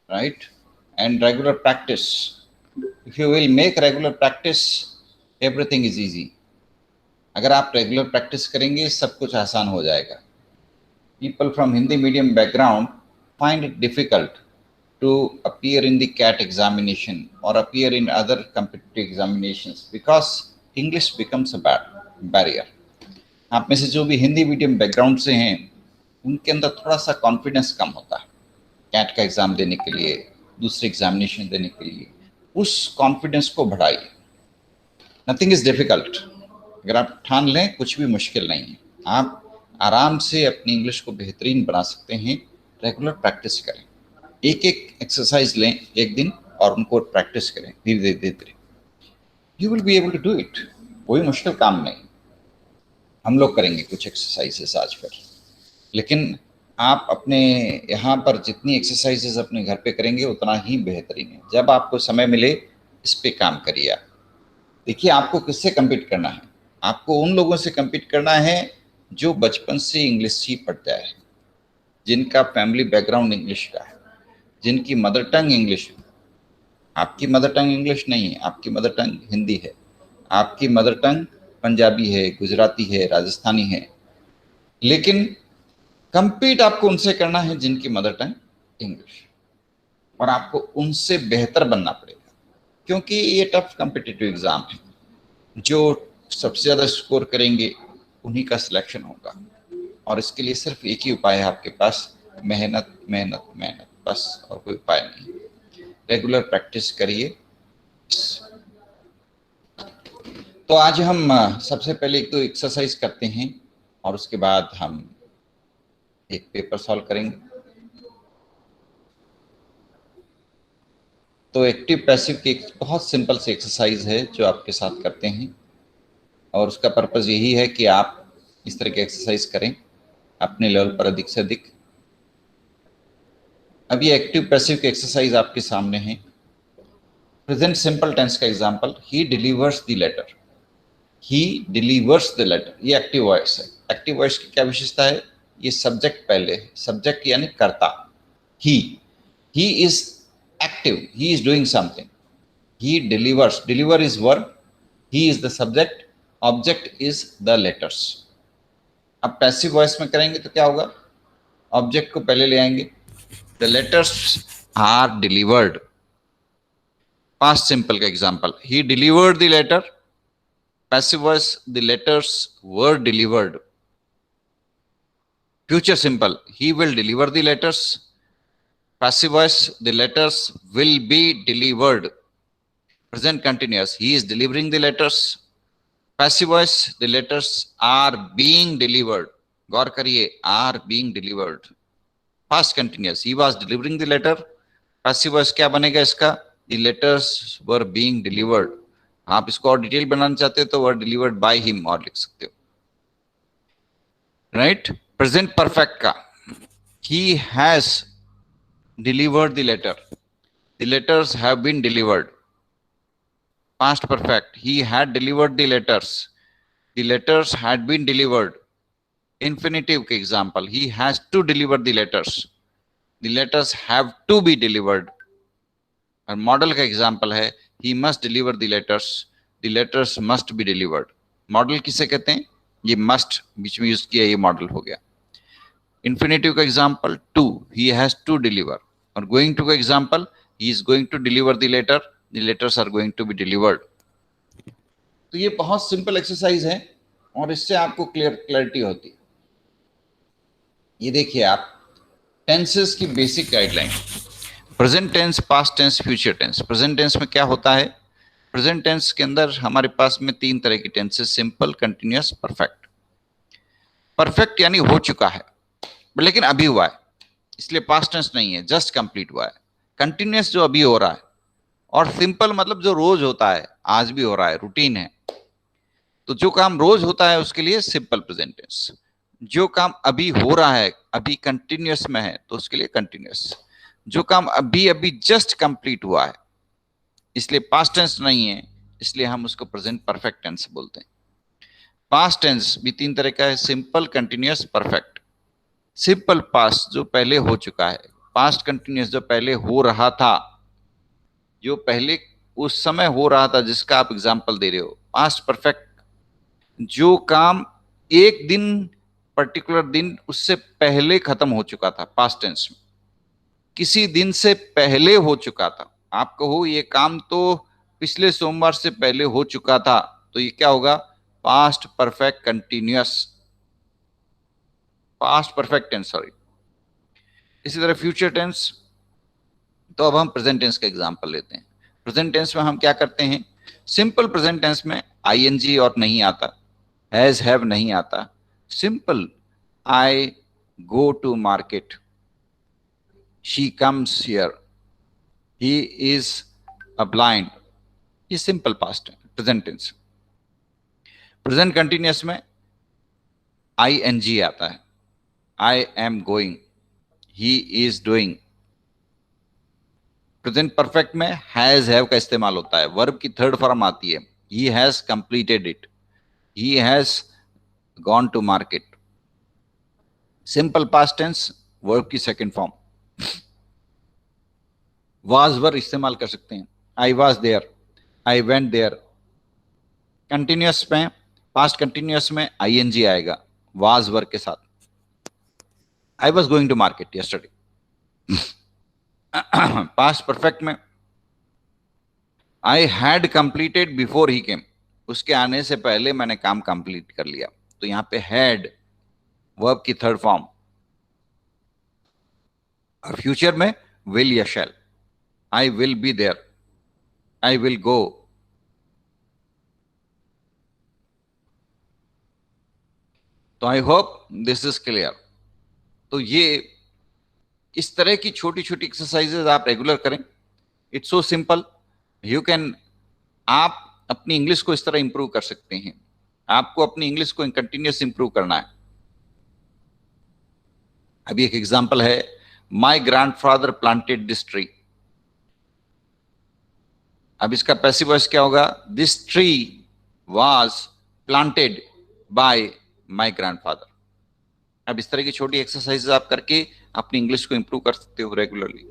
right? And regular practice. If you will make regular practice, everything is easy. अगर आप regular practice करेंगे सब कुछ आसान हो जाएगा. People from Hindi medium background find it difficult to appear in the CAT examination or appear in other competitive examinations because English becomes a barrier. आप में से जो भी हिंदी मीडियम बैकग्राउंड से हैं उनके अंदर थोड़ा सा कॉन्फिडेंस कम होता है कैट का एग्जाम देने के लिए, दूसरे एग्जामिनेशन देने के लिए. उस कॉन्फिडेंस को बढ़ाइए. Nothing is difficult. अगर आप ठान लें कुछ भी मुश्किल नहीं है. आप आराम से अपनी इंग्लिश को बेहतरीन बना सकते हैं. रेगुलर प्रैक्टिस करें. एक एक एक्सरसाइज लें एक दिन और उनको प्रैक्टिस करें धीरे धीरे धीरे धीरे. You will be able to do it. कोई मुश्किल काम नहीं. हम लोग करेंगे कुछ एक्सरसाइजेस आज फिर, लेकिन आप अपने यहाँ पर जितनी एक्सरसाइजेस अपने घर पे करेंगे उतना ही बेहतरीन है. जब आपको समय मिले इस पे काम करिए. आप देखिए आपको किससे कम्पीट करना है. आपको उन लोगों से कम्पीट करना है जो बचपन से इंग्लिश ही पढ़ते आए, जिनका फैमिली बैकग्राउंड इंग्लिश का है, जिनकी मदर टंग इंग्लिश है. आपकी मदर टंग इंग्लिश नहीं है, आपकी मदर टंग हिंदी है, आपकी मदर टंग पंजाबी है, गुजराती है, राजस्थानी है. लेकिन कंपीट आपको उनसे करना है जिनकी मदर टंग इंग्लिश, और आपको उनसे बेहतर बनना पड़ेगा क्योंकि ये टफ कॉम्पिटिटिव एग्जाम है. जो सबसे ज़्यादा स्कोर करेंगे उन्हीं का सिलेक्शन होगा, और इसके लिए सिर्फ एक ही उपाय है आपके पास, मेहनत मेहनत मेहनत, बस और कोई उपाय नहीं. रेगुलर प्रैक्टिस करिए. तो आज हम सबसे पहले एक तो एक्सरसाइज करते हैं और उसके बाद हम एक पेपर सॉल्व करेंगे. तो एक्टिव पैसिव की एक बहुत सिंपल सी एक्सरसाइज है जो आपके साथ करते हैं, और उसका पर्पज़ यही है कि आप इस तरह की एक्सरसाइज करें अपने लेवल पर अधिक से अधिक. अब ये एक्टिव पैसिव की एक्सरसाइज आपके सामने है. प्रेजेंट सिंपल टेंस का example, he delivers the letter. He delivers the letter, ये एक्टिव वॉइस है. एक्टिव वॉइस की क्या विशेषता है, ये सब्जेक्ट पहले है. सब्जेक्ट यानी कर्ता. He is active, he is doing something. He delivers, deliver is verb, he is the subject, object is the letters. अब पैसिव वॉइस में करेंगे तो क्या होगा, ऑब्जेक्ट को पहले ले आएंगे. The letters are delivered. Past simple का example, he delivered the letter. Passive voice, the letters were delivered. Future simple, he will deliver the letters. Passive voice, the letters will be delivered. Present continuous, he is delivering the letters. Passive voice, the letters are being delivered. गौर करिए, are being delivered. Past continuous, he was delivering the letter. Passive voice क्या बनेगा इसका, the letters were being delivered. आप इसको और detail बनाना चाहते हो तो were delivered by him और लिख सकते हो. राइट. प्रेजेंट परफेक्ट का, he has delivered the letter. The letters have been delivered. Past perfect, he had delivered the letters. The letters had been delivered. Infinitive के example, he has to deliver the letters. The letters have to be delivered. और model का example है, he must deliver the letters. The letters must be delivered. Model किसे कहते हैं, ये must बीच में use किया, ये मॉडल हो गया. इन्फिनेटिव का example to, he has to deliver. और गोइंग टू का example, he is going to deliver the letter, the letters are going to be delivered. तो ये बहुत सिंपल एक्सरसाइज है और इससे आपको क्लैरिटी होती है. ये देखिए आप, टेंसेस की basic guideline, present tense, past tense, future tense. Present tense में क्या होता है, प्रेजेंट टेंस के अंदर हमारे पास में तीन तरह की tenses, simple, continuous, perfect. Perfect यानी हो चुका है लेकिन अभी हुआ है, इसलिए पास्ट टेंस नहीं है, जस्ट कंप्लीट हुआ है. कंटिन्यूअस जो अभी हो रहा है, और सिंपल मतलब जो रोज होता है, आज भी हो रहा है, रूटीन है. तो जो काम रोज होता है उसके लिए सिंपल प्रेजेंट टेंस. जो काम अभी हो रहा है, अभी कंटिन्यूअस में है, तो उसके लिए कंटिन्यूअस. जो काम अभी अभी जस्ट कंप्लीट हुआ है, इसलिए पास्ट टेंस नहीं है, इसलिए हम उसको प्रेजेंट परफेक्ट टेंस बोलते हैं. पास्ट टेंस भी तीन तरह का है, simple, continuous, perfect. Simple past जो पहले हो चुका है, पास्ट कंटिन्यूअस जो पहले हो रहा था, जो पहले उस समय हो रहा था जिसका आप एग्जाम्पल दे रहे हो, पास्ट परफेक्ट जो काम एक दिन, पर्टिकुलर दिन उससे पहले खत्म हो चुका था, पास्ट टेंस में किसी दिन से पहले हो चुका था। आप कहो ये काम तो पिछले सोमवार से पहले हो चुका था, तो ये क्या होगा? Past perfect continuous, past perfect tense, sorry. इसी तरह फ्यूचर टेंस, तो अब हम प्रेजेंट टेंस का एग्जांपल लेते हैं। प्रेजेंट टेंस में हम क्या करते हैं? सिंपल प्रेजेंट टेंस में आईएनजी और नहीं आता, हैज हैव नहीं आता। Simple, I go to market, she comes here, he is a blind, ये सिंपल पास्ट है, प्रेजेंट टेंस। प्रेजेंट कंटिन्यूअस में आईएनजी आता है, I am going, he is doing. Present perfect में हैज हैव का इस्तेमाल होता है, वर्ब की थर्ड फॉर्म आती है, he has completed it, he has gone to market. Simple past tense, verb की सेकंड फॉर्म। वाज वर इस्तेमाल कर सकते हैं, I was there, I went there. Continuous में, पास्ट कंटिन्यूअस में आईएनजी आएगा वाज वर के साथ, I was going to market yesterday. Past perfect में I had completed before he came, उसके आने से पहले मैंने काम कंप्लीट कर लिया, तो यहां पे हैड वर्ब की थर्ड फॉर्म। और फ्यूचर में विल या shall, I will be there, I will go. तो I hope this is clear. तो ये इस तरह की छोटी छोटी एक्सरसाइजेज आप रेगुलर करें, it's so simple, you can. आप अपनी इंग्लिश को इस तरह इंप्रूव कर सकते हैं। आपको अपनी इंग्लिश को कंटिन्यूस इंप्रूव करना है। अभी एक एग्जांपल है, my grandfather planted this tree. अब इसका पैसिव वॉइस क्या होगा? This tree was planted by my grandfather. अब इस तरह की छोटी एक्सरसाइजेज आप करके अपनी इंग्लिश को इंप्रूव कर सकते हो रेगुलरली,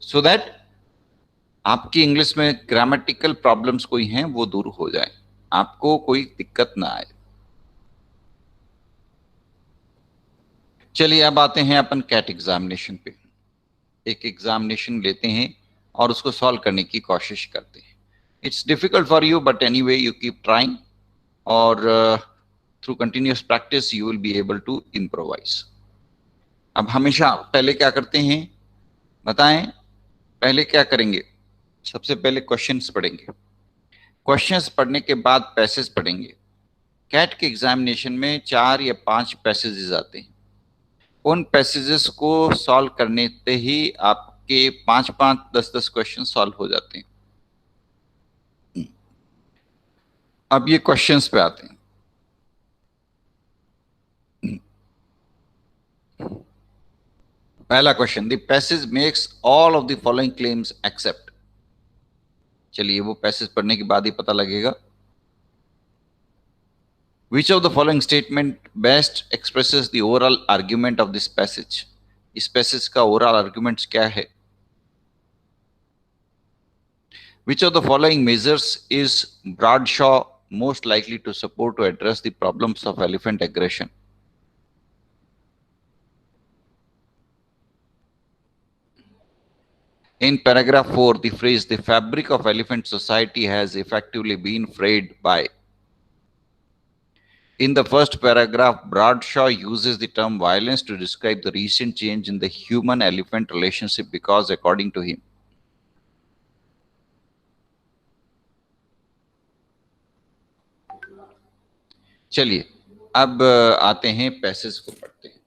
सो दैट आपकी इंग्लिश में ग्रामेटिकल प्रॉब्लम्स कोई हैं वो दूर हो जाए, आपको कोई दिक्कत ना आए। चलिए अब आते हैं अपन कैट एग्जामिनेशन पे। एक एग्जामिनेशन लेते हैं और उसको सॉल्व करने की कोशिश करते हैं। It's difficult for you but anyway you keep trying, और through continuous practice you will be able to improvise. अब हमेशा पहले क्या करते हैं बताएं? पहले क्या करेंगे? सबसे पहले क्वेश्चंस पढ़ेंगे, क्वेश्चंस पढ़ने के बाद पैसेज पढ़ेंगे। कैट के एग्जामिनेशन में 4 या 5 पैसेजेस आते हैं, उन पैसेजेस को सॉल्व करने से ही आपके 5-5, 10-10 क्वेश्चन सॉल्व हो जाते हैं। अब ये क्वेश्चंस पे आते हैं। पहला question, the passage makes all of the following claims except. चलिए वो पैसेज पढ़ने के बाद ही पता लगेगा। Which of the following statement best expresses the oral argument of this passage? इस पैसेज का ओरल आर्ग्यूमेंट्स क्या है? Which of the following measures is Bradshaw most likely to support to address the problems of elephant aggression? In paragraph 4, the phrase "the fabric of elephant society has effectively been frayed by." In the first paragraph, Bradshaw uses the term violence to describe the recent change in the human-elephant relationship because, according to him, चलिए अब आते हैं passage को पढ़ते हैं।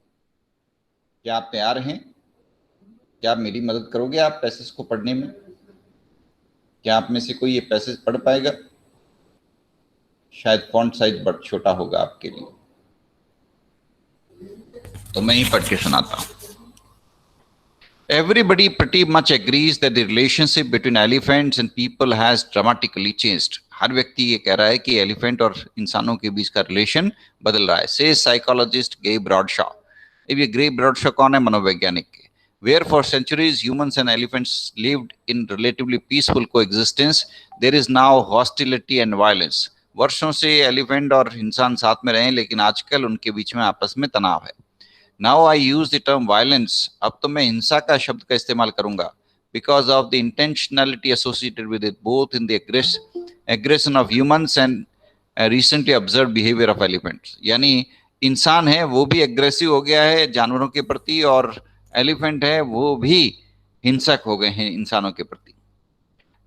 क्या आप तैयार हैं? क्या आप मेरी मदद करोगे आप पैसेज को पढ़ने में? क्या आप में से कोई ये पैसेज पढ़ पाएगा? शायद फॉन्ट साइज बड़ा छोटा होगा आपके लिए, तो मैं ही पढ़ के सुनाता हूं। Everybody pretty much agrees that the relationship between elephants and people has dramatically changed. हर व्यक्ति ये कह रहा है कि एलिफेंट और इंसानों के बीच का रिलेशन बदल रहा है। Says psychologist Gay Bradshaw. अब ये ग्रे ब्रॉडशॉ कौन है? मनोवैज्ञानिक के। Where for centuries humans and elephants lived in relatively peaceful coexistence, there is now hostility and violence. वर्षों से एलिफेंट और इंसान साथ में रहे, लेकिन आजकल उनके बीच में आपस में तनाव है. Now I use the term violence. अब तो मैं हिंसा का शब्द का इस्तेमाल करूंगा, because of the intentionality associated with it, both in the aggression of humans and recently observed behavior of elephants. यानी इंसान है वो भी एग्रेसिव हो गया है जानवरों के प्रति, और एलिफेंट है वो भी हिंसक हो गए हैं इंसानों के प्रति.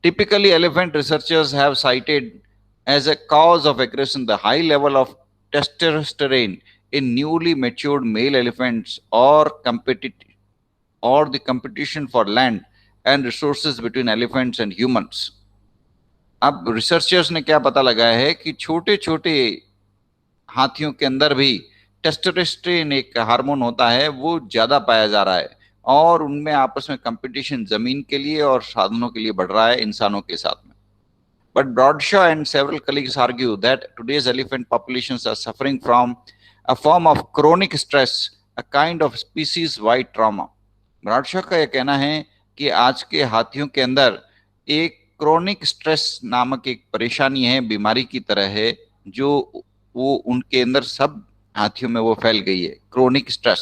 Typically, elephant researchers have cited as a cause of aggression the high level of testosterone in newly matured male elephants, or the competition for land and resources between elephants and humans. अब researchers ने क्या पता लगाया है कि छोटे छोटे हाथियों के अंदर भी टेस्टोस्टेरोन एक हार्मोन होता है, वो ज्यादा पाया जा रहा है, और उनमें आपस में कंपटीशन जमीन के लिए और साधनों के लिए बढ़ रहा है इंसानों के साथ में. But Bradshaw and several colleagues argue that today's elephant populations are suffering from a form of chronic stress, a kind of species-wide trauma. ब्राडशॉ का यह कहना है कि आज के हाथियों के अंदर एक क्रोनिक स्ट्रेस नामक एक परेशानी है, बीमारी की तरह है, जो वो उनके अंदर सब हाथियों में वो फैल गई है, chronic stress.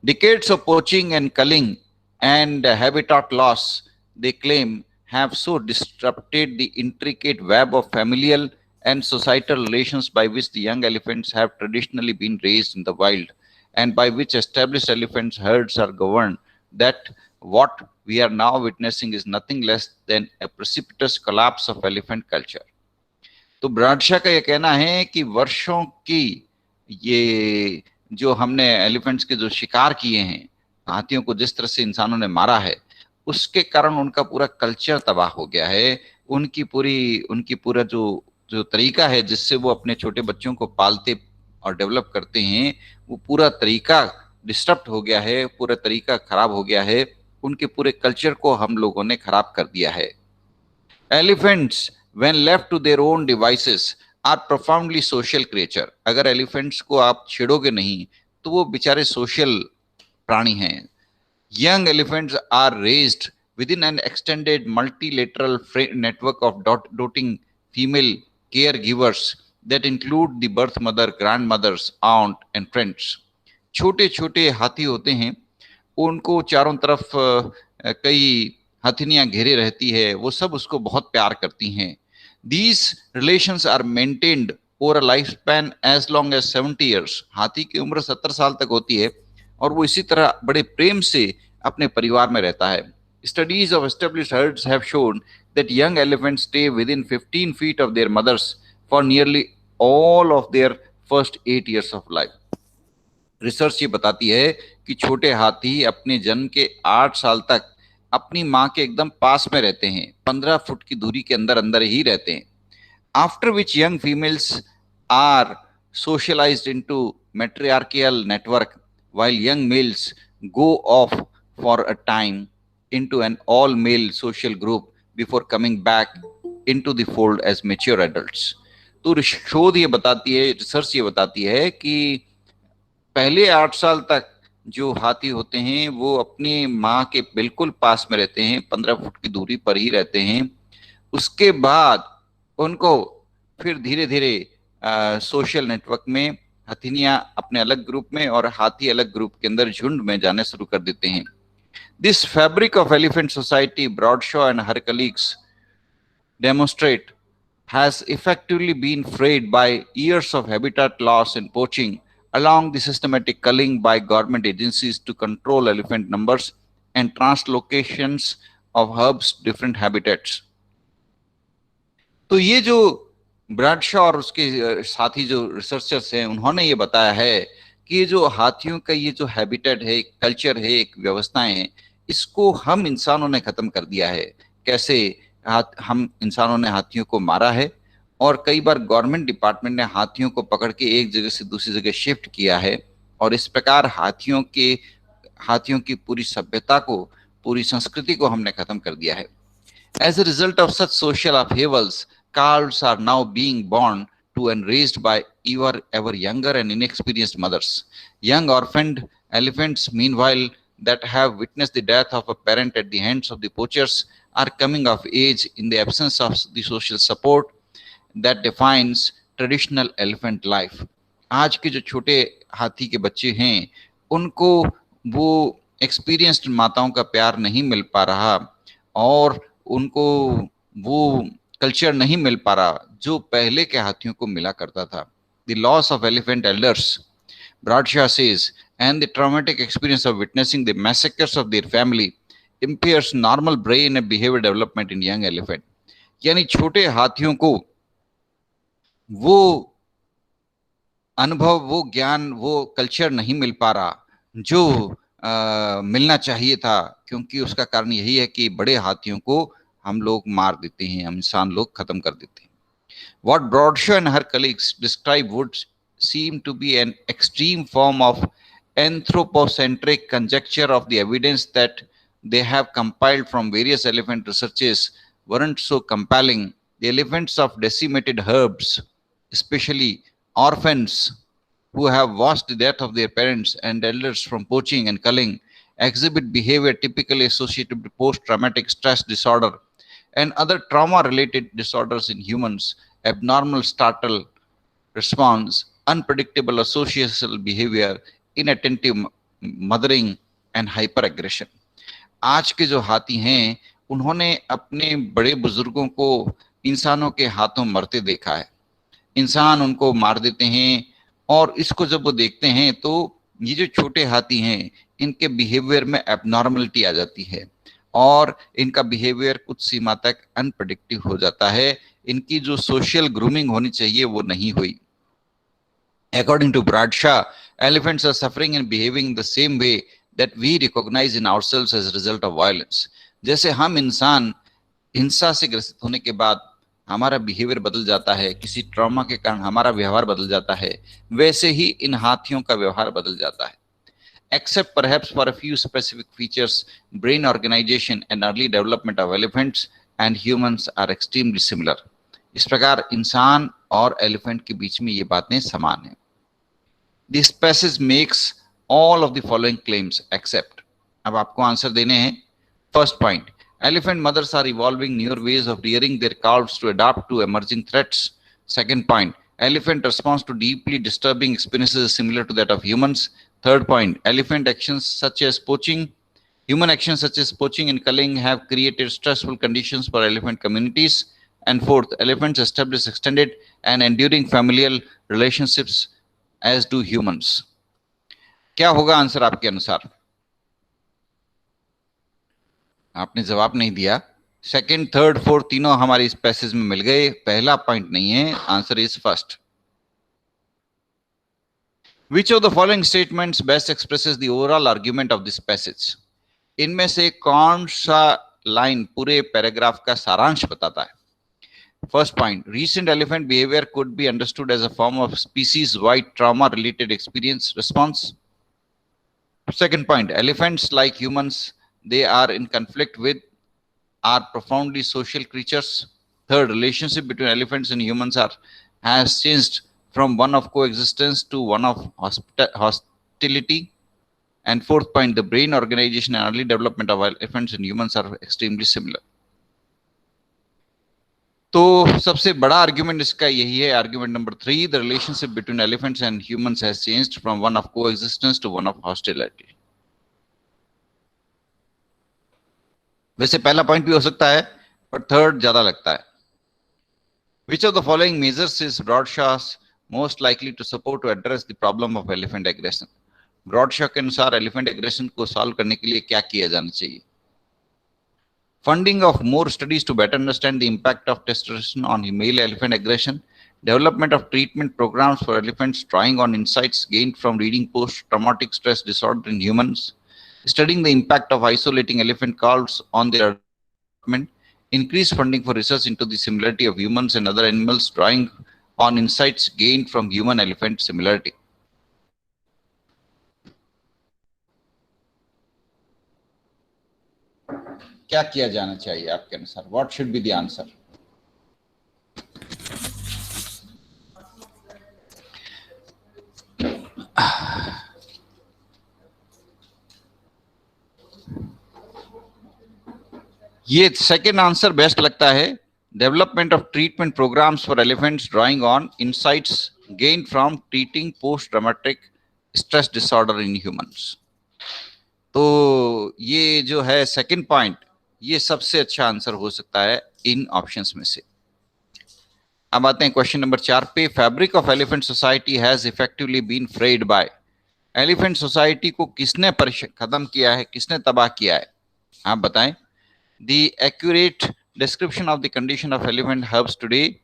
Decades of poaching and culling and habitat loss, they claim, have so disrupted the intricate web of familial and societal relations by which the young elephants have traditionally been raised in the wild, and by which established elephants herds are governed, that what we are now witnessing is nothing less than a precipitous collapse of elephant culture. तो ब्राडशा का यह कहना है कि वर्षों की ये जो हमने एलिफेंट्स के जो शिकार किए हैं, हाथियों को जिस तरह से इंसानों ने मारा है, उसके कारण उनका पूरा कल्चर तबाह हो गया है. उनकी पूरा जो तरीका है जिससे वो अपने छोटे बच्चों को पालते और डेवलप करते हैं, वो पूरा तरीका डिस्टर्ब हो गया है, पूरा तरीका खराब हो गया है. उनके पूरे कल्चर को हम लोगों ने खराब कर दिया है. Elephants when left to their own devices are profoundly social creature. अगर एलिफेंट्स को आप छेड़ोगे नहीं तो वो बेचारे सोशल प्राणी हैं. Young elephants are raised within an extended multilateral network of doting female caregivers that include the birth mother, grandmothers, aunt and friends. छोटे छोटे हाथी होते हैं, उनको चारों तरफ कई हथिनियां घेरे रहती है, वो सब उसको बहुत प्यार करती हैं. These relations are maintained over a lifespan as long as 70 years. हाथी की उम्र 70 साल तक होती है और वो इसी तरह बड़े प्रेम से अपने परिवार में रहता है. Studies of established herds have shown that young elephants stay within 15 feet of their mothers for nearly all of their first 8 years of life. Research ये बताती है कि छोटे हाथी अपने जन्म के 8 साल तक अपनी माँ के एकदम पास में रहते हैं, 15 फुट की दूरी के अंदर अंदर ही रहते हैं. After which young females are socialized into matriarchal network, while young males go off for a time into an all-male social group before coming back into the fold as mature adults. तो शोध ये बताती है, research ये बताती है कि पहले 8 साल तक जो हाथी होते हैं वो अपनी माँ के बिल्कुल पास में रहते हैं, 15 फुट की दूरी पर ही रहते हैं. उसके बाद उनको फिर धीरे धीरे सोशल नेटवर्क में हथिनियां अपने अलग ग्रुप में और हाथी अलग ग्रुप के अंदर झुंड में जाने शुरू कर देते हैं. This fabric of elephant society, Bradshaw and her colleagues demonstrate, has effectively been frayed by years of habitat loss and poaching, along the systematic culling by government agencies to control elephant numbers and translocations of herbs different habitats. तो ये जो Bradshaw और उसके साथी जो researchers हैं, उन्होंने ये बताया है कि ये जो हाथियों का ये जो हैबिटेट है, कल्चर है, एक व्यवस्थाएं हैं, इसको हम इंसानों ने खत्म कर दिया है. कैसे हम इंसानों ने हाथियों को मारा है और कई बार गवर्नमेंट डिपार्टमेंट ने हाथियों को पकड़ के एक जगह से दूसरी जगह शिफ्ट किया है, और इस प्रकार हाथियों की पूरी सभ्यता को, पूरी संस्कृति को हमने खत्म कर दिया है. As a result of such social upheavals, calves are now being born to and raised by ever younger and inexperienced mothers. Young orphaned Elephants, meanwhile, that have witnessed the death of a parent at the hands of the poachers are coming of age in the absence of the social support that defines traditional elephant life. आज के जो छोटे हाथी के बच्चे हैं उनको वो एक्सपीरियंस्ड माताओं का प्यार नहीं मिल पा रहा और उनको वो कल्चर नहीं मिल पा रहा जो पहले के हाथियों को मिला करता था. The loss of elephant elders, Bradshaw says, and the traumatic experience of witnessing the massacres of their family impairs normal brain and behavior development in young elephant. यानी छोटे हाथियों को वो अनुभव, वो ज्ञान, वो कल्चर नहीं मिल पा रहा जो मिलना चाहिए था, क्योंकि उसका कारण यही है कि बड़े हाथियों को हम लोग मार देते हैं, हम इंसान लोग खत्म कर देते हैं. What Bradshaw and her colleagues describe would seem to be an extreme form of anthropocentric conjecture of the evidence that they have compiled from various elephant researches weren't so compelling. The elephants of decimated herds, especially orphans who have watched the death of their parents and elders from poaching and culling, exhibit behavior typically associated with post-traumatic stress disorder and other trauma-related disorders in humans. Abnormal startle response, unpredictable associational behavior, inattentive mothering and hyperaggression. आज के जो हाथी हैं उन्होंने अपने बड़े बुजुर्गों को इंसानों के हाथों मरते देखा है. इंसान उनको मार देते हैं और इसको जब वो देखते हैं तो ये जो छोटे हाथी हैं इनके बिहेवियर में एबनॉर्मलिटी आ जाती है और इनका बिहेवियर कुछ सीमा तक अनप्रेडिक्टिव हो जाता है. इनकी जो सोशल ग्रूमिंग होनी चाहिए वो नहीं हुई. According to Bradshaw, elephants are suffering and behaving the same way that we recognize in ourselves as a result of violence. जैसे हम इंसान हिंसा से ग्रसित होने के बाद हमारा बिहेवियर बदल जाता है, किसी ट्रॉमा के कारण हमारा व्यवहार बदल जाता है, वैसे ही इन हाथियों का व्यवहार बदल जाता है. Except perhaps for a few specific features, brain organization and early development of elephants and humans are extremely similar. इस प्रकार इंसान और एलिफेंट के बीच में ये बातें समान हैं. This passage makes all of the following claims except. अब आपको आंसर देने हैं. First point, elephant mothers are evolving newer ways of rearing their calves to adapt to emerging threats. Second point, elephant response to deeply disturbing experiences is similar to that of humans. Third point, elephant actions such as poaching, human actions such as poaching and culling have created stressful conditions for elephant communities. And fourth, elephants establish extended and enduring familial relationships as do humans. क्या होगा answer आपके अनुसार? आपने जवाब नहीं दिया. Second, third, fourth तीनों हमारे इस पैसेज में मिल गए. पहला पॉइंट नहीं है. Answer is first. Which of the following statements best expresses the overall argument of this passage? इनमें से कौन सा लाइन पूरे पैराग्राफ का सारांश बताता है? First point, recent elephant behavior could be understood as a form of species-wide trauma-related experience response. Second point, elephants, like humans, they are in conflict with, are profoundly social creatures. Third, relationship between elephants and humans has changed from one of coexistence to one of hostility. And fourth point, the brain organization and early development of elephants and humans are extremely similar. तो सबसे बड़ा argument इसका यही है. Argument number 3, the relationship between elephants and humans has changed from one of coexistence to one of hostility. वैसे पहला point भी हो सकता है पर थर्ड ज्यादा लगता है. Which of the following measures is Bradshaw most likely to support to address the problem of elephant aggression? Bradshaw के अनुसार एलिफेंट एग्रेशन को सॉल्व करने के लिए क्या किया जाना चाहिए? Funding of more studies to better understand the impact of testosterone on male elephant aggression, development of treatment programs for elephants drawing on insights gained from reading post-traumatic stress disorder in humans, studying the impact of isolating elephant calves on their development, increased funding for research into the similarity of humans and other animals drawing on insights gained from human-elephant similarity. क्या किया जाना चाहिए आपके अनुसार? What should be the answer? ये second answer best लगता है. Development of treatment programmes for elephants drawing on insights gain from treating post traumatic stress disorder in humans. तो ये जो है सेकंड पॉइंट, ये सबसे अच्छा आंसर हो सकता है इन ऑप्शंस में से. अब आते हैं क्वेश्चन नंबर 4 पे. Fabric of elephant society has effectively been frayed by. Elephant society को किसने खत्म किया है, किसने तबाह किया है, आप बताएं. The accurate description of the condition of elephant herbs today,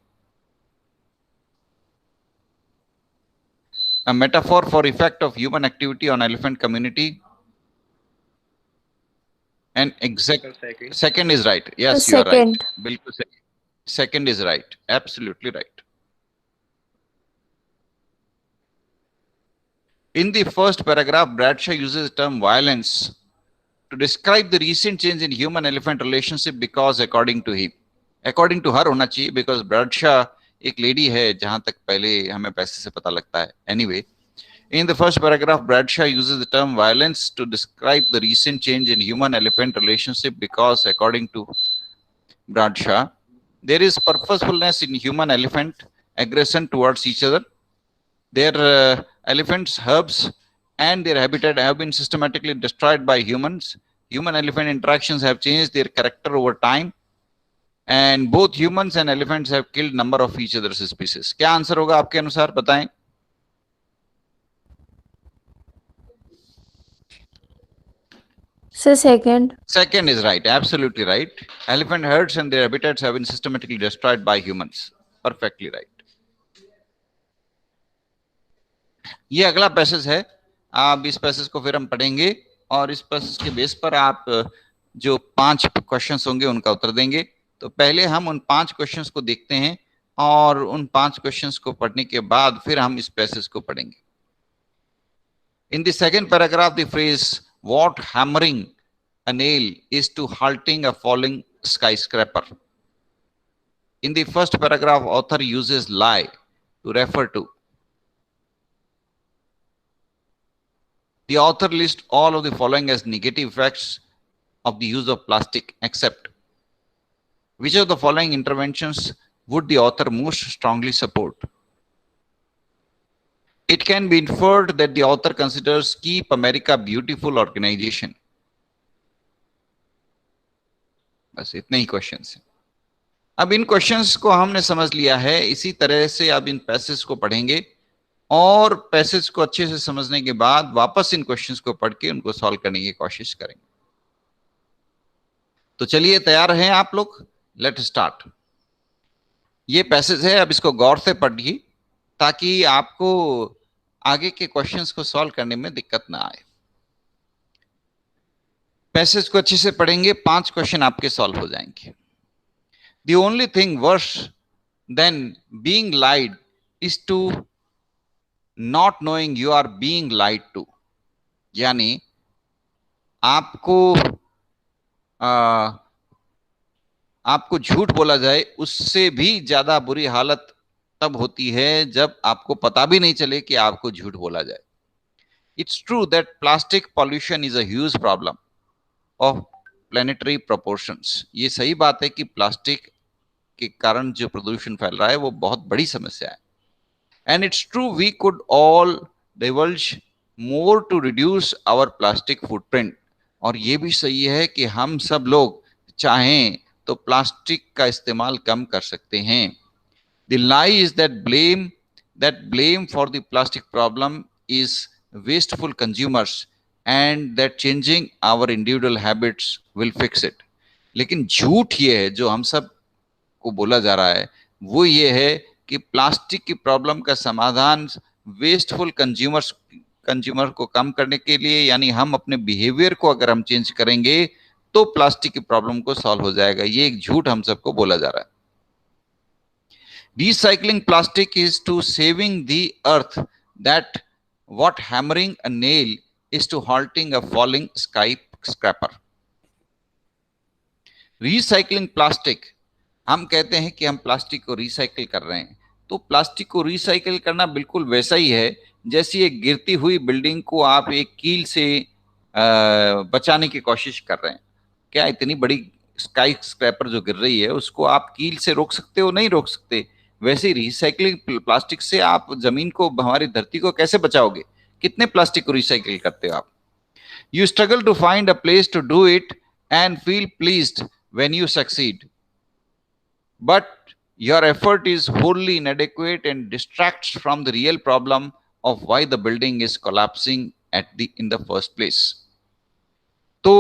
a metaphor for effect of human activity on elephant community, and exact second is right. Yes, you are right. बिल्कुल सही. Second is right. Absolutely right. In the first paragraph, Bradshaw uses the term violence to describe the recent change in human-elephant relationship because according to her होना चाहिए, because Bradshaw एक lady है जहां तक पहले हमें पैसे से पता लगता है. Anyway, in the first paragraph, Bradshaw uses the term violence to describe the recent change in human-elephant relationship because according to Bradshaw, there is purposefulness in human-elephant aggression towards each other. Their elephants, herbs, and their habitat have been systematically destroyed by humans. Human-elephant interactions have changed their character over time, and both humans and elephants have killed number of each other's species. क्या answer होगा आपके अनुसार, बताएं. So second. Second is right, absolutely right. Elephant herds and their habitats have been systematically destroyed by humans. Perfectly right. ये अगला passage है. आप इस पैसेज को फिर हम पढ़ेंगे और इस पैसेज के बेस पर आप जो 5 क्वेश्चंस होंगे उनका उत्तर देंगे. तो पहले हम उन 5 क्वेश्चंस को देखते हैं और उन 5 क्वेश्चंस को पढ़ने के बाद फिर हम इस पैसेज को पढ़ेंगे. In the second paragraph the phrase what hammering a nail is to halting a falling skyscraper. In the first paragraph, author uses lie to refer to. The author lists all of the following as negative effects of the use of plastic, except which of the following interventions would the author most strongly support? It can be inferred that the author considers Keep America Beautiful organization. बस इतने ही questions हैं. अब इन questions को हमने समझ लिया है. इसी तरह से अब इन पैसेज को पढ़ेंगे और पैसेज को अच्छे से समझने के बाद वापस इन क्वेश्चंस को पढ़ के उनको सॉल्व करने की कोशिश करेंगे. तो चलिए, तैयार हैं आप लोग? Let start. ये पैसेज है, अब इसको गौर से पढ़िए ताकि आपको आगे के क्वेश्चंस को सॉल्व करने में दिक्कत ना आए. पैसेज को अच्छे से पढ़ेंगे, 5 क्वेश्चन आपके सॉल्व हो जाएंगे. The only thing worse than being lied is to not knowing you are being lied to. यानी आपको झूठ बोला जाए, उससे भी ज्यादा बुरी हालत तब होती है जब आपको पता भी नहीं चले कि आपको झूठ बोला जाए. It's true that plastic pollution is a huge problem of planetary proportions. ये सही बात है कि प्लास्टिक के कारण जो प्रदूषण फैल रहा है वो बहुत बड़ी समस्या है. And it's true we could all divulge more to reduce our plastic footprint. और ये भी सही है कि हम सब लोग चाहें तो प्लास्टिक का इस्तेमाल कम कर सकते हैं. The lie is that blame for the plastic problem is wasteful consumers and that changing our individual habits will fix it. लेकिन झूठ ये है जो हम सब को बोला जा रहा है, वो ये है कि प्लास्टिक की प्रॉब्लम का समाधान वेस्टफुल कंज्यूमर को कम करने के लिए, यानी हम अपने बिहेवियर को अगर हम चेंज करेंगे तो प्लास्टिक की प्रॉब्लम को सॉल्व हो जाएगा. ये एक झूठ हम सबको बोला जा रहा है. Recycling plastic is to saving the earth that what hammering a nail is to halting a falling skyscraper. Recycling plastic, हम कहते हैं कि हम प्लास्टिक को रिसाइकिल कर रहे हैं. तो प्लास्टिक को रिसाइकिल करना बिल्कुल वैसा ही है जैसी एक गिरती हुई बिल्डिंग को आप एक कील से बचाने की कोशिश कर रहे हैं. क्या इतनी बड़ी स्काई स्क्रैपर जो गिर रही है उसको आप कील से रोक सकते हो? नहीं रोक सकते। वैसे ही रिसाइकलिंग प्लास्टिक से आप जमीन को, हमारी धरती को कैसे बचाओगे? कितने प्लास्टिक को रिसाइकिल करते हो आप? You struggle to find a place to do it and feel pleased when you succeed. But your effort is wholly inadequate and distracts from the real problem of why the building is collapsing in the first place. तो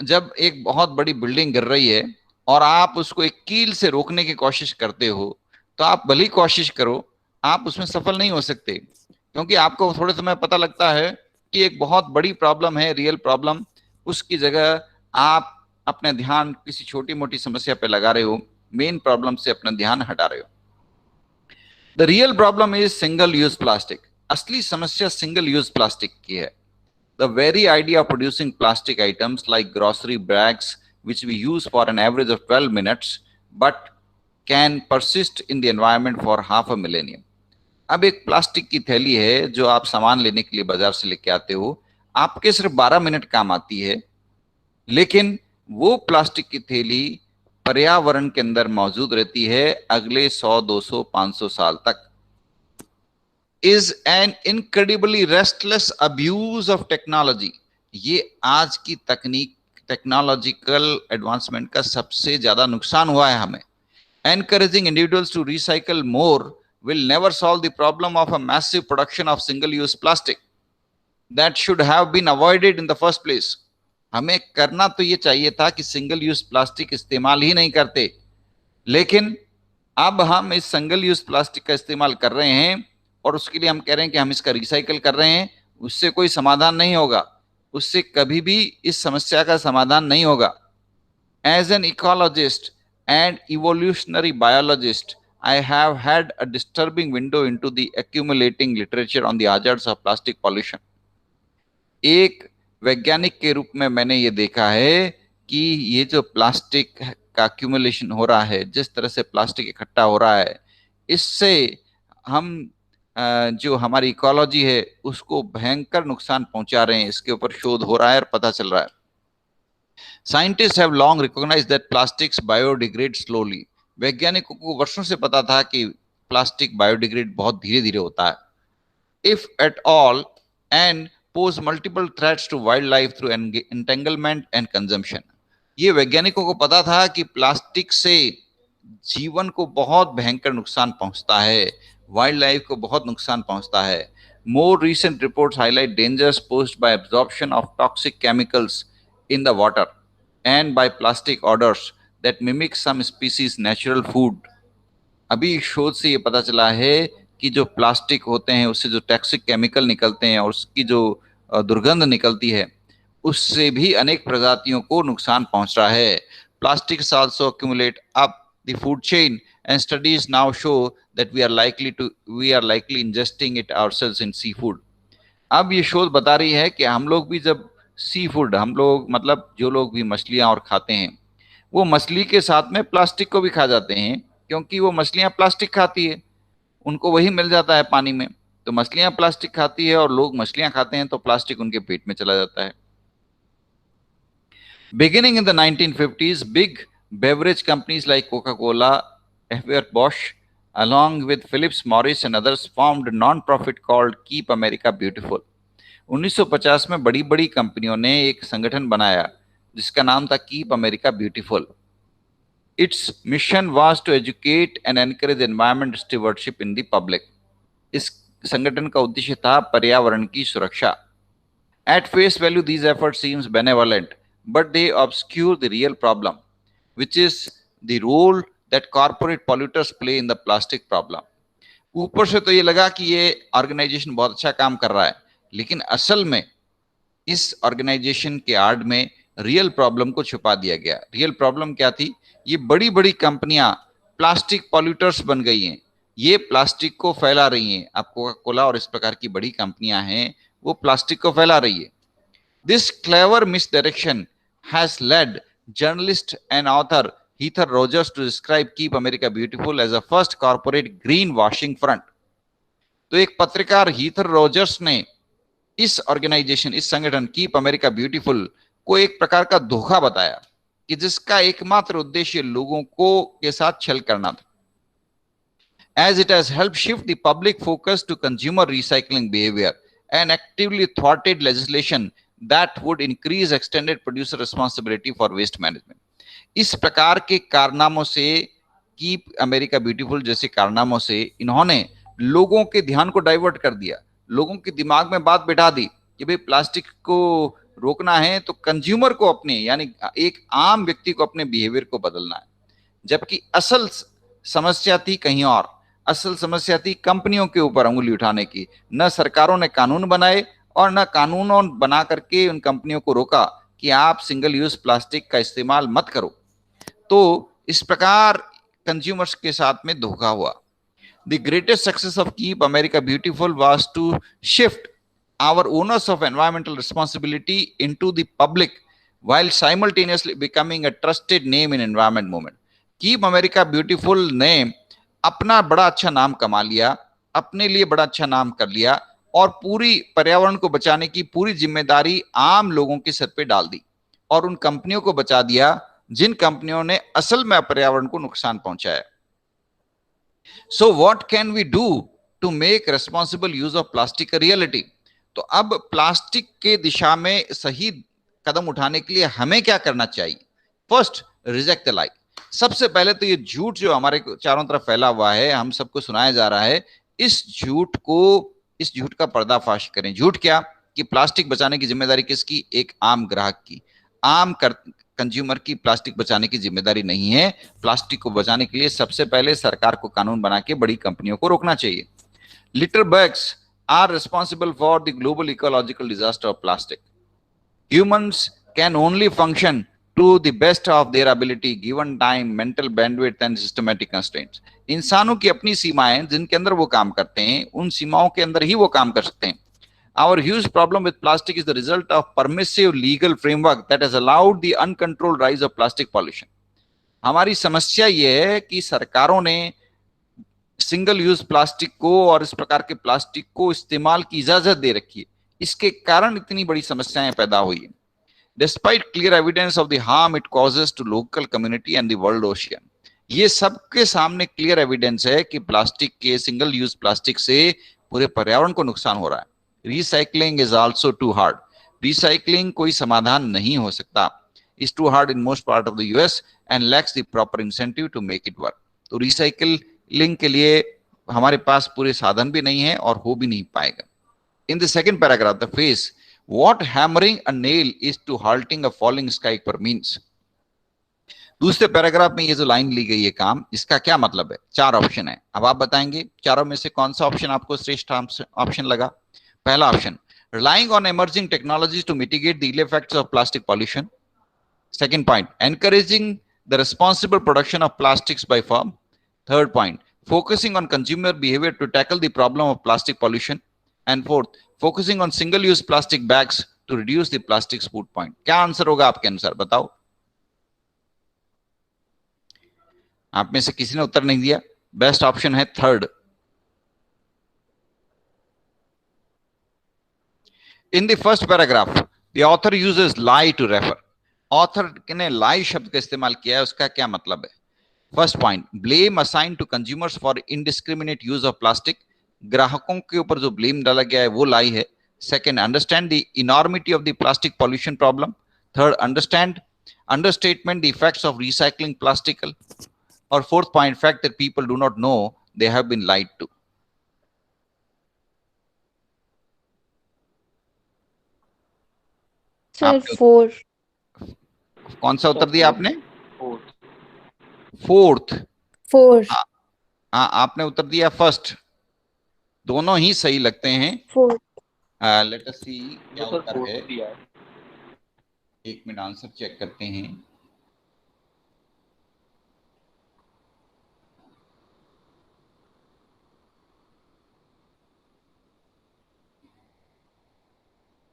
जब एक बहुत बड़ी building गिर रही है और आप उसको एक कील से रोकने की कोशिश करते हो, तो आप भली कोशिश करो, आप उसमें सफल नहीं हो सकते, क्योंकि आपको थोड़े समय पता लगता है कि एक बहुत बड़ी प्रॉब्लम है, रियल प्रॉब्लम, उसकी जगह आप अपने ध्यान किसी छोटी मोटी समस्या पे लगा रहे हो, मेन प्रॉब्लम से अपना ध्यान हटा रहे हो। The real problem is single use plastic. असली समस्या सिंगल यूज प्लास्टिक की है। The very idea of producing plastic items like grocery bags, which we use for an average of 12 minutes, but can persist in the environment for half a millennium. अब एक plastic की थैली है जो आप सामान लेने के लिए बाजार से लेके आते हो, आपके सिर्फ 12 मिनट काम आती है, लेकिन वो प्लास्टिक की थैली पर्यावरण के अंदर मौजूद रहती है अगले 100, 200, 500 साल तक। is an incredibly restless abuse of technology. ये आज की टेक्नोलॉजिकल एडवांसमेंट का सबसे ज्यादा नुकसान हुआ है हमें। Encouraging individuals to recycle more will never solve the problem of a massive production of single-use plastic that should have been avoided in the first place. हमें करना तो ये चाहिए था कि सिंगल यूज प्लास्टिक इस्तेमाल ही नहीं करते, लेकिन अब हम इस सिंगल यूज प्लास्टिक का इस्तेमाल कर रहे हैं और उसके लिए हम कह रहे हैं कि हम इसका रिसाइकल कर रहे हैं। उससे कोई समाधान नहीं होगा, उससे कभी भी इस समस्या का समाधान नहीं होगा। As an ecologist and evolutionary biologist, I have had a disturbing window into the accumulating literature on the hazards of plastic pollution. एक वैज्ञानिक के रूप में मैंने ये देखा है कि ये जो प्लास्टिक का accumulation हो रहा है, जिस तरह से प्लास्टिक इकट्ठा हो रहा है, इससे हम जो हमारी इकोलॉजी है उसको भयंकर नुकसान पहुंचा रहे हैं। इसके ऊपर शोध हो रहा है और पता चल रहा है। Scientists have long recognized that plastics biodegrade slowly. वैज्ञानिकों को वर्षों से पता था कि प्लास्टिक बायोडिग्रेड बहुत धीरे धीरे होता है, if at all, and pose multiple threats to wildlife through entanglement and consumption. ये वैज्ञानिकों को पता था कि प्लास्टिक से जीवन को बहुत भयंकर नुकसान पहुंचता है, वाइल्ड लाइफ को बहुत नुकसान पहुंचता है। More recent reports highlight dangers posed by absorption of toxic chemicals in the water and by plastic odors that mimic some species natural food. अभी शोध से ये पता चला है कि जो प्लास्टिक होते हैं उससे जो टॉक्सिक केमिकल निकलते हैं और उसकी जो दुर्गंध निकलती है उससे भी अनेक प्रजातियों को नुकसान पहुंच रहा है। Plastics also accumulate up the food chain and studies now show that we are likely ingesting it ourselves in seafood. अब ये शोध बता रही है कि हम लोग भी जब सी फूड, हम लोग मतलब जो लोग भी मछलियां और खाते हैं, वो मछली के साथ में प्लास्टिक को भी खा जाते हैं, क्योंकि वो मछलियां प्लास्टिक खाती है, उनको वही मिल जाता है पानी में। तो मछलियां प्लास्टिक खाती है और लोग मछलियां खाते हैं तो प्लास्टिक उनके पेट में चला जाता है। Beginning in the 1950s, big beverage companies like Coca-Cola, Anheuser-Busch, along with Philip Morris and others, formed a non-profit called Keep America Beautiful. 1950 में बड़ी बड़ी कंपनियों ने एक संगठन बनाया जिसका नाम था Keep America Beautiful. It's mission was to educate and encourage environment stewardship in the public. इस संगठन का उद्देश्य था पर्यावरण की सुरक्षा। At face value these effort seems benevolent but they obscure the real problem which is the role that corporate polluters play in the plastic problem. ऊपर से तो ये लगा कि ये ऑर्गेनाइजेशन बहुत अच्छा काम कर रहा है, लेकिन असल में इस ऑर्गेनाइजेशन के आड़ में रियल प्रॉब्लम को छुपा दिया गया। रियल प्रॉब्लम क्या थी? ये बड़ी बड़ी कंपनियां प्लास्टिक पॉल्यूटर्स बन गई हैं, ये प्लास्टिक को फैला रही हैं। अब कोका कोला और इस प्रकार की बड़ी कंपनियां हैं, वो प्लास्टिक को फैला रही है। This clever misdirection has led journalist and author Heather Rogers to describe Keep America Beautiful as a first corporate green washing front. तो एक पत्रकार हीथर रोजर्स ने इस ऑर्गेनाइजेशन, इस संगठन कीप अमेरिका ब्यूटीफुल को एक प्रकार का धोखा बताया कि जिसका एकमात्र उद्देश्य लोगों को के साथ छल करना था, as it has helped shift the public focus to consumer recycling behavior and actively thwarted legislation that would increase extended producer responsibility for waste management. इस प्रकार के कारनामों से, कीप अमेरिका ब्यूटीफुल जैसे कारनामों से इन्होंने लोगों के ध्यान को डाइवर्ट कर दिया, लोगों के दिमाग में बात बिठा दी कि भाई प्लास्टिक को रोकना है तो कंज्यूमर को अपने, यानी एक आम व्यक्ति को अपने बिहेवियर को बदलना है, जबकि असल समस्या थी कहीं और। असल समस्या थी कंपनियों के ऊपर उंगली उठाने की। न सरकारों ने कानून बनाए और न कानूनों बना करके उन कंपनियों को रोका कि आप सिंगल यूज प्लास्टिक का इस्तेमाल मत करो। तो इस प्रकार कंज्यूमर्स के साथ में धोखा हुआ। The greatest success of Keep America Beautiful was to shift our owners of environmental responsibility into the public while simultaneously becoming a trusted name in environment movement. Keep America Beautiful ने अपना बड़ा अच्छा नाम कमा लिया, अपने लिए बड़ा अच्छा नाम कर लिया और पूरी पर्यावरण को बचाने की पूरी जिम्मेदारी आम लोगों के सर पे डाल दी और उन कंपनियों को बचा दिया जिन कंपनियों ने असल में पर्यावरण को नुकसान पहुंचाया। So what can we do to make responsible use of plastic a reality? तो अब प्लास्टिक के दिशा में सही कदम उठाने के लिए हमें क्या करना चाहिए? फर्स्ट, रिजेक्ट द लाई। सबसे पहले तो ये झूठ जो हमारे चारों तरफ फैला हुआ है, हम सबको सुनाया जा रहा है, इस झूठ का पर्दाफाश करें। झूठ क्या? कि प्लास्टिक बचाने की जिम्मेदारी किसकी? एक आम ग्राहक की, कंज्यूमर की प्लास्टिक बचाने की जिम्मेदारी नहीं है। प्लास्टिक को बचाने के लिए सबसे पहले सरकार को कानून बना के बड़ी कंपनियों को रोकना चाहिए। Litter bags are responsible for the global ecological disaster of plastic. Humans can only function to the best of their ability given time, mental bandwidth and systematic constraints. इंसानों की अपनी सीमाएं, जिनके अंदर वो काम करते हैं, उन सीमाओं के अंदर ही वो काम कर सकते हैं। Our huge problem with plastic is the result of permissive legal framework that has allowed the uncontrolled rise of plastic pollution. हमारी समस्या यह है कि सरकारों ने सिंगल यूज प्लास्टिक को और इस प्रकार के प्लास्टिक को इस्तेमाल की इजाजत दे रखी है। इसके कारण इतनी बड़ी समस्याएं पैदा हुई है। Despite clear evidence of the harm it causes to local community and the world ocean, ये सबके सामने क्लियर एविडेंस है कि प्लास्टिक के, सिंगल यूज प्लास्टिक से पूरे पर्यावरण को नुकसान हो रहा है। Recycling is also too hard. Recycling कोई समाधान नहीं हो सकता। Is too hard in most part of the US and lacks the proper incentive to make it work. तो रिसाइकलिंग के लिए हमारे पास पूरे साधन भी नहीं है और हो भी नहीं पाएगा। In the second paragraph, the face what hammering a nail is to halting a falling sky per means। दूसरे पैराग्राफ में ये जो लाइन ली गई है काम, इसका क्या मतलब है? 4 ऑप्शन है। अब आप बताएंगे चारों में से कौन सा ऑप्शन आपको श्रेष्ठ ऑप्शन लगा। पहला option, relying on emerging technologies to mitigate the ill effects of plastic pollution। Second point, encouraging the responsible production of plastics by firm। Third point, focusing on consumer behavior to tackle the problem of plastic pollution। And fourth, focusing on single use plastic bags to reduce the plastic food point। क्या answer होगा आपके अनुसार, बताओ। आप में से किसी ने उत्तर नहीं दिया। बेस्ट ऑप्शन है third. In the first paragraph the author uses lie to refer. Author ने लाई शब्द का इस्तेमाल किया है, उसका क्या मतलब है? First point, blame assign to consumers for indiscriminate use of plastic. ग्राहकों के ऊपर जो ब्लेम डाला गया है वो लाई है। Second, understand the enormity of the plastic pollution problem. Third, understand understatement the effects of recycling plastic. और fourth point, fact that people do not know they have been lied to. Sir 4। कौन सा उत्तर दिया आपने? Fourth. 4। हाँ, आपने उत्तर दिया first. दोनों ही सही लगते हैं। 4। लेट अस सी क्या उत्तर है। एक मिनट, आंसर चेक करते हैं।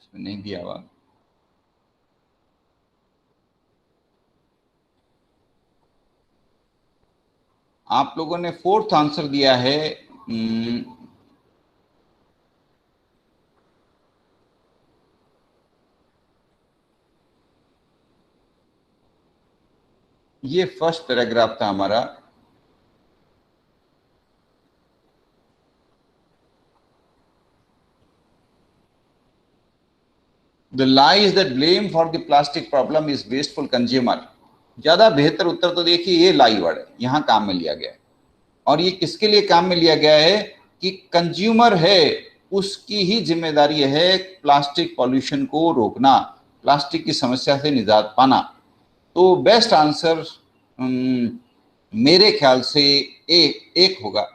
इसमें नहीं दिया हुआ। आप लोगों ने फोर्थ आंसर दिया है। ये फर्स्ट पैराग्राफ था हमारा। The lie is that blame for the plastic problem is wasteful consumer। ज्यादा बेहतर उत्तर तो देखिए ये लाई वर्ड है, यहां काम में लिया गया है। और ये किसके लिए काम में लिया गया है कि कंज्यूमर है उसकी ही जिम्मेदारी है प्लास्टिक पॉल्यूशन को रोकना, प्लास्टिक की समस्या से निजात पाना। तो बेस्ट आंसर मेरे ख्याल से एक होगा,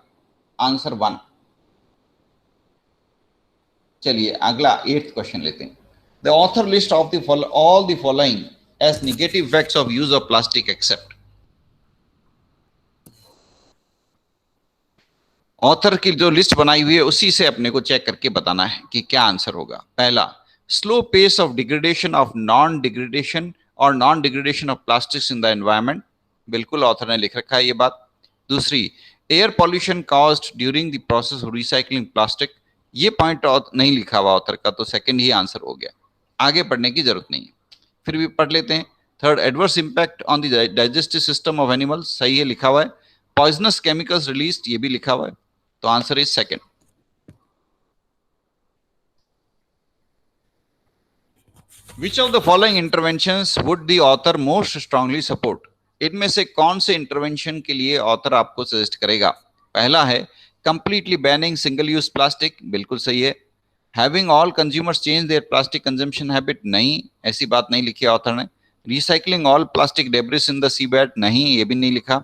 आंसर 1। चलिए अगला 8th क्वेश्चन लेते हैं। The author list of the all the following as negative effects of use of plastic except. Author की जो लिस्ट बनाई हुई है उसी से अपने को चेक करके बताना है कि क्या आंसर होगा। पहला, slow pace of degradation of non degradation और non degradation of plastics in the environment, बिल्कुल ऑथर ने लिख रखा है ये बात। दूसरी, air pollution caused during the process of recycling plastic, ये पॉइंट नहीं लिखा हुआ ऑथर का, तो सेकंड ही आंसर हो गया, आगे पढ़ने की जरूरत नहीं है, फिर भी पढ़ लेते हैं। Third, adverse impact on the digestive system of animals, सही है, लिखा हुआ है। पॉइजनस केमिकल्स रिलीज्ड, ये भी लिखा हुआ है, तो answer is second. Which of the following interventions would the author most strongly support? इनमें से कौन से इंटरवेंशन के लिए ऑथर आपको सजेस्ट करेगा? पहला है completely banning single use plastic, बिल्कुल सही है। Having all consumers change their plastic consumption habit, नहीं, ऐसी बात नहीं लिखी ऑथर ने। Recycling all plastic debris in the seabed, नहीं, ये भी नहीं लिखा।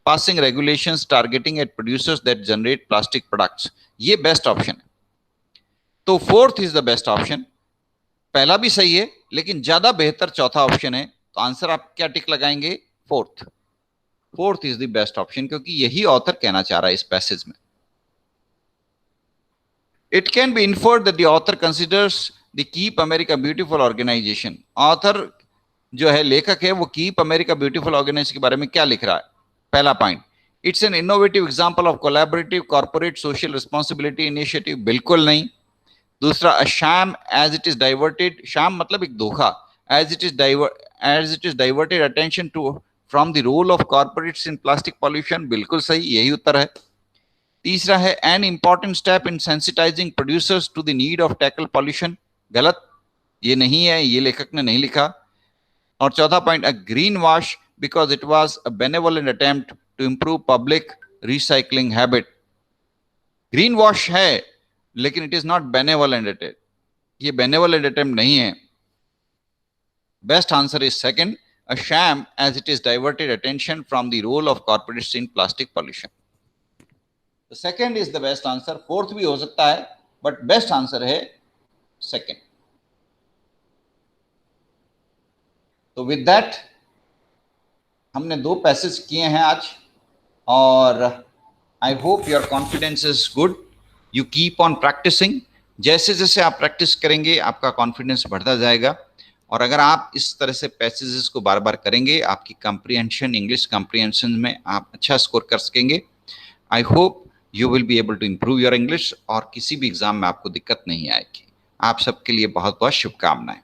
Passing regulations targeting at producers that generate plastic products, ये बेस्ट ऑप्शन है। तो fourth is the best option. पहला भी सही है लेकिन ज्यादा बेहतर चौथा ऑप्शन है, तो आंसर आप क्या टिक लगाएंगे? Fourth. Fourth is the best option, क्योंकि यही ऑथर कहना चाह रहा है इस पैसेज में। It can be inferred that the author considers the Keep America Beautiful organization. Author जो है, लेखक है, वो कीप अमेरिका ब्यूटीफुल ऑर्गेनाइजेशन के बारे में क्या लिख रहा है? पहला point, it's an innovative example of collaborative corporate social responsibility initiative, बिल्कुल नहीं। दूसरा, a sham as it is diverted, sham मतलब एक धोखा, as it is diverted attention to from the role of corporates in plastic pollution, बिल्कुल सही, यही उत्तर है। तीसरा है an important step in sensitizing producers to the need of tackle pollution, गलत, ये नहीं है, ये लेखक ने नहीं लिखा। और चौथा point, a green wash because it was a benevolent attempt to improve public recycling habit. Green wash है लेकिन it is not benevolent attempt, ये बेनेवोलेंट अटेम्प्ट नहीं है। Best answer is second, a sham as it is diverted attention from the role of corporates in plastic pollution. तो second is the best answer, fourth भी हो सकता है but best answer है second. तो with that हमने 2 passage किए हैं आज, और I hope your confidence is good. You keep on practicing, जैसे जैसे आप प्रैक्टिस करेंगे आपका कॉन्फिडेंस बढ़ता जाएगा, और अगर आप इस तरह से पैसेजेस को बार बार करेंगे आपकी कॉम्प्रिहेंशन, इंग्लिश कॉम्प्रिहेंशन में आप अच्छा स्कोर कर सकेंगे। I hope you will be able to improve your English और किसी भी एग्जाम में आपको दिक्कत नहीं आएगी। आप सबके लिए बहुत बहुत शुभकामनाएं।